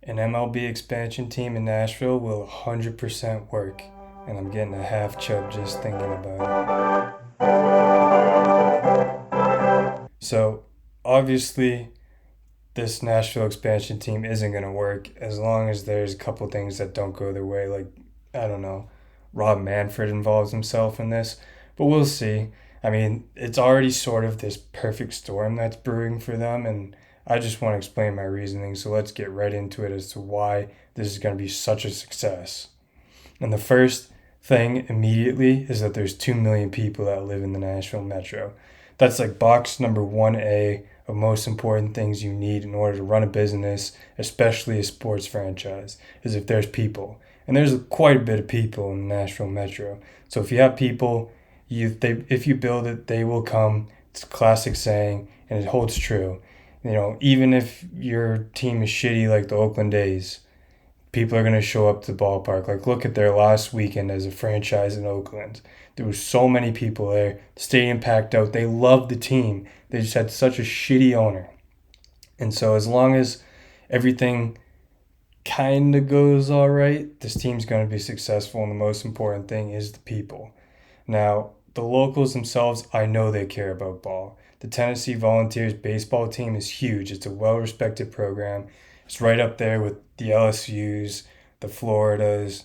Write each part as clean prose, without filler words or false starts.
An MLB expansion team in Nashville will 100% work, and I'm getting a half chub just thinking about it. So, obviously, this Nashville expansion team isn't going to work as long as there's a couple things that don't go their way. Like, I don't know, Rob Manfred involves himself in this, but we'll see. I mean, it's already sort of this perfect storm that's brewing for them, and I just want to explain my reasoning. So let's get right into it as to why this is going to be such a success. And the first thing immediately is that there's 2 million people that live in the Nashville metro. That's like box number 1A of most important things you need in order to run a business, especially a sports franchise, is if there's people. And there's quite a bit of people in the Nashville metro. So if you have people, if you build it, they will come. It's a classic saying, and it holds true. Even if your team is shitty like the Oakland A's, people are going to show up to the ballpark. Like, look at their last weekend as a franchise in Oakland. There was so many people there. The stadium packed out. They loved the team. They just had such a shitty owner. And so as long as everything kind of goes all right, this team's going to be successful. And the most important thing is the people. Now, the locals themselves, I know they care about ball. The Tennessee Volunteers baseball team is huge. It's a well-respected program. It's right up there with the LSUs, the Floridas,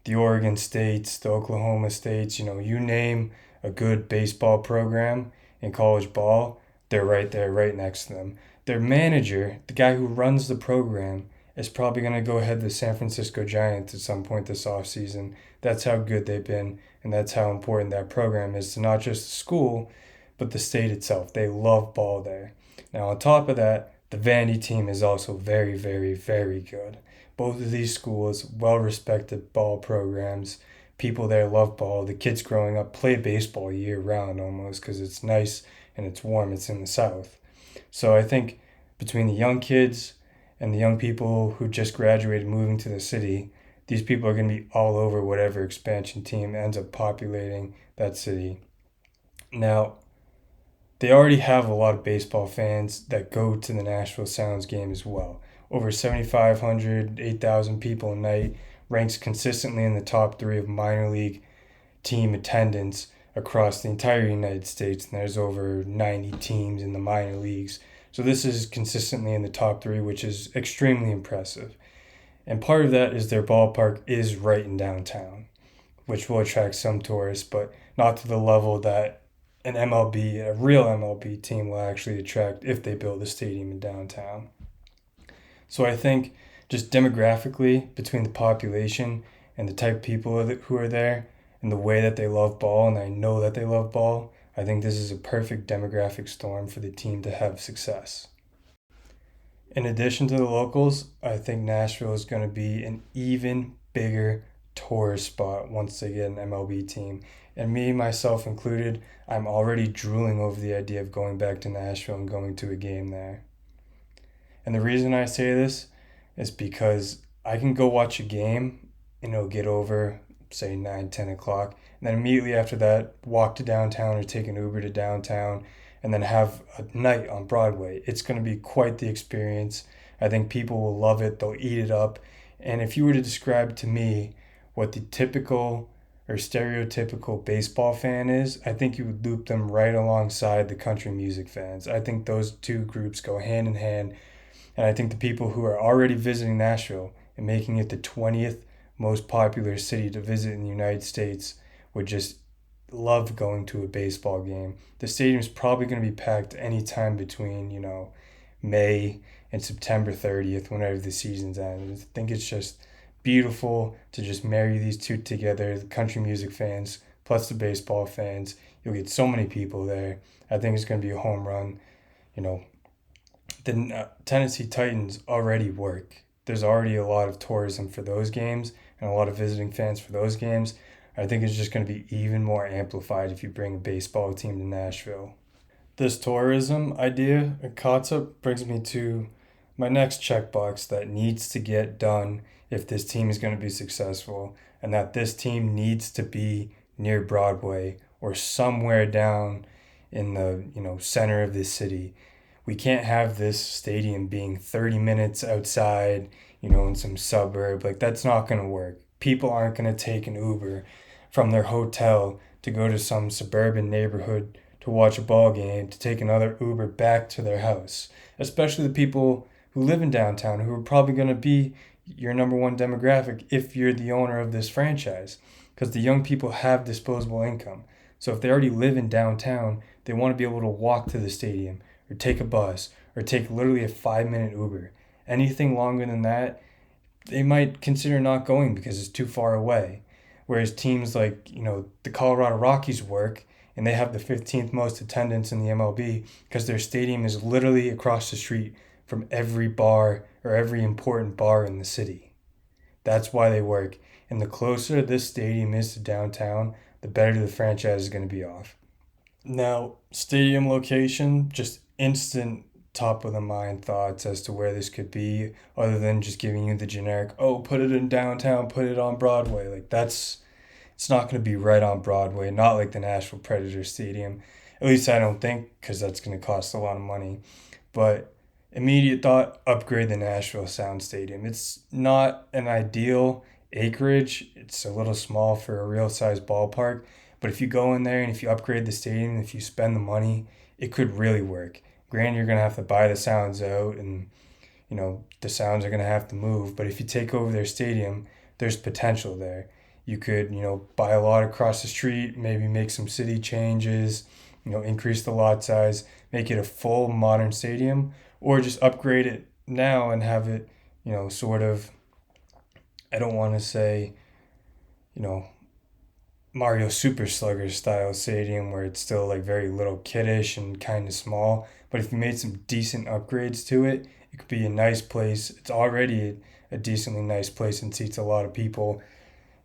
the Oregon States, the Oklahoma States. You name a good baseball program in college ball, they're right there, right next to them. Their manager, the guy who runs the program, is probably going to go ahead to the San Francisco Giants at some point this offseason. That's how good they've been, and that's how important that program is to not just the school, but the state itself. They love ball there. Now, on top of that, the Vandy team is also very, very, very good. Both of these schools, well respected ball programs. People there love ball. The kids growing up play baseball year round almost because it's nice and it's warm. It's in the South. So I think between the young kids and the young people who just graduated moving to the city, these people are going to be all over whatever expansion team ends up populating that city. Now, they already have a lot of baseball fans that go to the Nashville Sounds game as well. Over 7,500, 8,000 people a night, ranks consistently in the top three of minor league team attendance across the entire United States. And there's over 90 teams in the minor leagues. So this is consistently in the top three, which is extremely impressive. And part of that is their ballpark is right in downtown, which will attract some tourists, but not to the level that a real MLB team will actually attract if they build a stadium in downtown. So I think just demographically between the population and the type of people who are there and the way that they love ball, and I know that they love ball, I think this is a perfect demographic storm for the team to have success. In addition to the locals, I think Nashville is going to be an even bigger tourist spot once they get an MLB team. And me, myself included, I'm already drooling over the idea of going back to Nashville and going to a game there. And the reason I say this is because I can go watch a game and it'll get over, say, 9, 10 o'clock. And then immediately after that, walk to downtown or take an Uber to downtown and then have a night on Broadway. It's going to be quite the experience. I think people will love it. They'll eat it up. And if you were to describe to me what the typical or stereotypical baseball fan is, I think you would loop them right alongside the country music fans. I think those two groups go hand in hand. And I think the people who are already visiting Nashville and making it the 20th most popular city to visit in the United States would just love going to a baseball game. The stadium's probably going to be packed anytime between, May and September 30th, whenever the season's ends. I think it's just beautiful to just marry these two together, the country music fans plus the baseball fans. You'll get so many people there. I think it's going to be a home run. You know, the Tennessee Titans already work. There's already a lot of tourism for those games and a lot of visiting fans for those games. I think it's just going to be even more amplified if you bring a baseball team to Nashville. This tourism idea, concept, brings me to my next checkbox that needs to get done if this team is going to be successful, and that this team needs to be near Broadway or somewhere down in the center of the city, We can't have this stadium being 30 minutes outside, in some suburb. Like, that's not going to work. People aren't going to take an Uber from their hotel to go to some suburban neighborhood to watch a ball game to take another Uber back to their house, especially the people who live in downtown who are probably going to be your number one demographic if you're the owner of this franchise, because the young people have disposable income. So if they already live in downtown, they want to be able to walk to the stadium or take a bus or take literally a 5 minute Uber. Anything longer than that, they might consider not going because it's too far away. Whereas teams like, the Colorado Rockies work and they have the 15th most attendance in the MLB because their stadium is literally across the street from every bar or every important bar in the city. That's why they work. And the closer this stadium is to downtown, the better the franchise is going to be off. Now, stadium location, just instant top of the mind thoughts as to where this could be, other than just giving you the generic, oh, put it in downtown, put it on Broadway. Like, it's not going to be right on Broadway, not like the Nashville Predators Stadium. At least I don't think, because that's going to cost a lot of money. But immediate thought, upgrade the Nashville Sound Stadium. It's not an ideal acreage. It's a little small for a real size ballpark. But if you go in there and if you upgrade the stadium, if you spend the money, it could really work. Granted, you're going to have to buy the sounds out and, the sounds are going to have to move. But if you take over their stadium, there's potential there. You could, buy a lot across the street, maybe make some city changes, increase the lot size, make it a full modern stadium, or just upgrade it now and have it, sort of, I don't want to say, you know, Mario Super Slugger style stadium where it's still like very little kiddish and kind of small. But if you made some decent upgrades to it, it could be a nice place. It's already a decently nice place and seats a lot of people.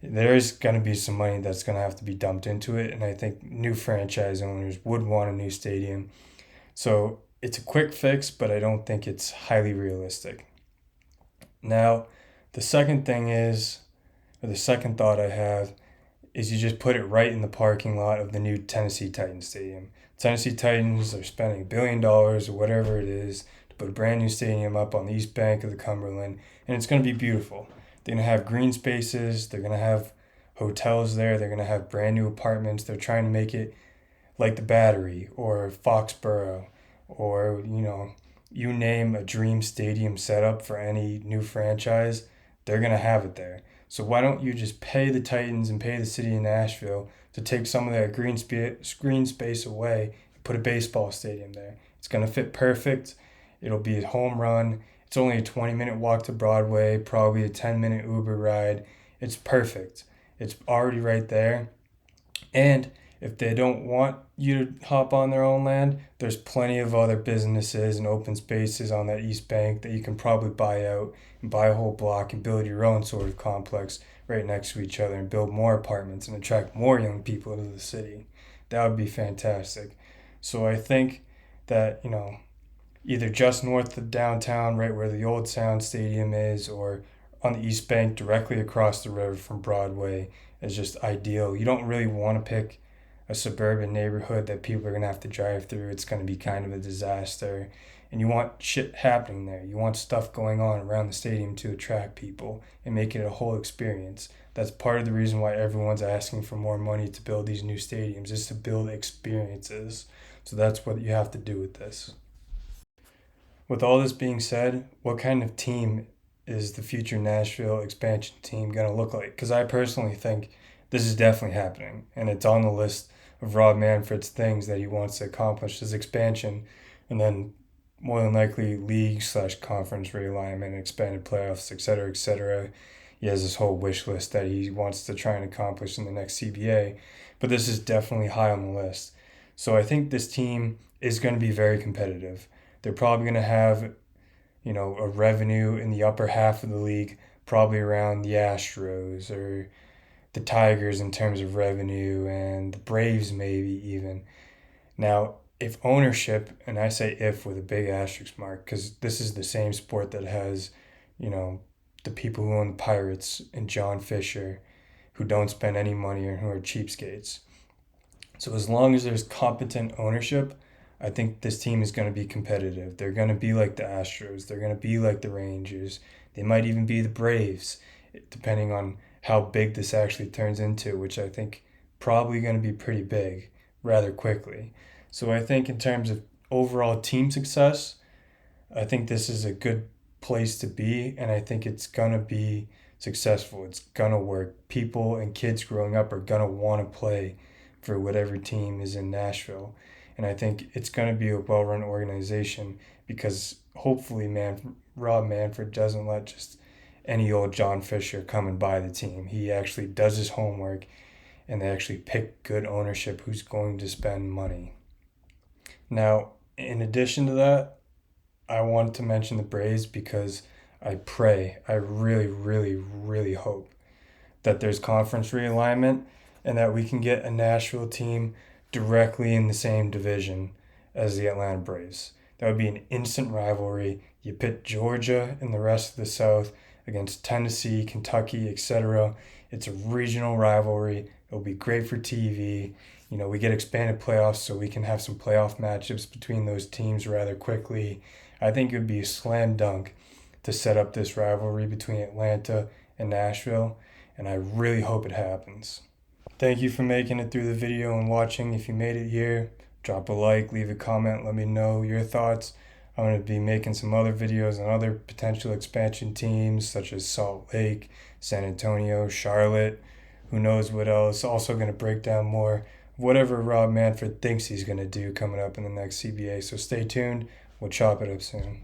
There's going to be some money that's going to have to be dumped into it. And I think new franchise owners would want a new stadium. So it's a quick fix, but I don't think it's highly realistic. Now, the second thing is, or the second thought I have, is you just put it right in the parking lot of the new Tennessee Titans Stadium. Tennessee Titans are spending $1 billion or whatever it is to put a brand new stadium up on the east bank of the Cumberland, and it's going to be beautiful. They're going to have green spaces, they're going to have hotels there, they're going to have brand new apartments. They're trying to make it like the Battery or Foxborough or, you name a dream stadium setup for any new franchise, they're going to have it there. So why don't you just pay the Titans and pay the city of Nashville to take some of that green space away and put a baseball stadium there? It's going to fit perfect. It'll be a home run. It's only a 20-minute walk to Broadway, probably a 10-minute Uber ride. It's perfect. It's already right there. And if they don't want you to hop on their own land, there's plenty of other businesses and open spaces on that East Bank that you can probably buy out and buy a whole block and build your own sort of complex right next to each other and build more apartments and attract more young people to the city. That would be fantastic. So I think that, either just north of downtown, right where the old Sound Stadium is, or on the East Bank directly across the river from Broadway is just ideal. You don't really want to pick a suburban neighborhood that people are going to have to drive through. It's going to be kind of a disaster. And you want shit happening there. You want stuff going on around the stadium to attract people and make it a whole experience. That's part of the reason why everyone's asking for more money to build these new stadiums, is to build experiences. So that's what you have to do with this. With all this being said, what kind of team is the future Nashville expansion team going to look like? Because I personally think this is definitely happening, and it's on the list of Rob Manfred's things that he wants to accomplish, this expansion, and then more than likely league/conference realignment, expanded playoffs, etc., etc. He has this whole wish list that he wants to try and accomplish in the next CBA, but this is definitely high on the list. So I think this team is going to be very competitive. They're probably going to have, a revenue in the upper half of the league, probably around the Astros or the Tigers in terms of revenue, and the Braves maybe even. Now, if ownership, and I say if with a big asterisk mark, because this is the same sport that has, the people who own the Pirates and John Fisher, who don't spend any money or who are cheapskates. So as long as there's competent ownership, I think this team is going to be competitive. They're going to be like the Astros. They're going to be like the Rangers. They might even be the Braves, depending on how big this actually turns into, which I think probably going to be pretty big rather quickly. So I think in terms of overall team success, I think this is a good place to be, and I think it's gonna be successful. It's gonna work. People and kids growing up are gonna want to play for whatever team is in Nashville, and I think it's gonna be a well-run organization because hopefully, Rob Manfred doesn't let just any old John Fisher come and buy the team. He actually does his homework, and they actually pick good ownership who's going to spend money. Now, in addition to that, I wanted to mention the Braves because I really, really, really hope that there's conference realignment and that we can get a Nashville team directly in the same division as the Atlanta Braves. That would be an instant rivalry. You pit Georgia and the rest of the South against Tennessee, Kentucky, etc. It's a regional rivalry. It'll be great for TV. We get expanded playoffs so we can have some playoff matchups between those teams rather quickly. I think it would be a slam dunk to set up this rivalry between Atlanta and Nashville, and I really hope it happens. Thank you for making it through the video and watching. If you made it here, drop a like, leave a comment, let me know your thoughts. I'm going to be making some other videos on other potential expansion teams such as Salt Lake, San Antonio, Charlotte, who knows what else. Also going to break down more of whatever Rob Manfred thinks he's going to do coming up in the next CBA. So stay tuned. We'll chop it up soon.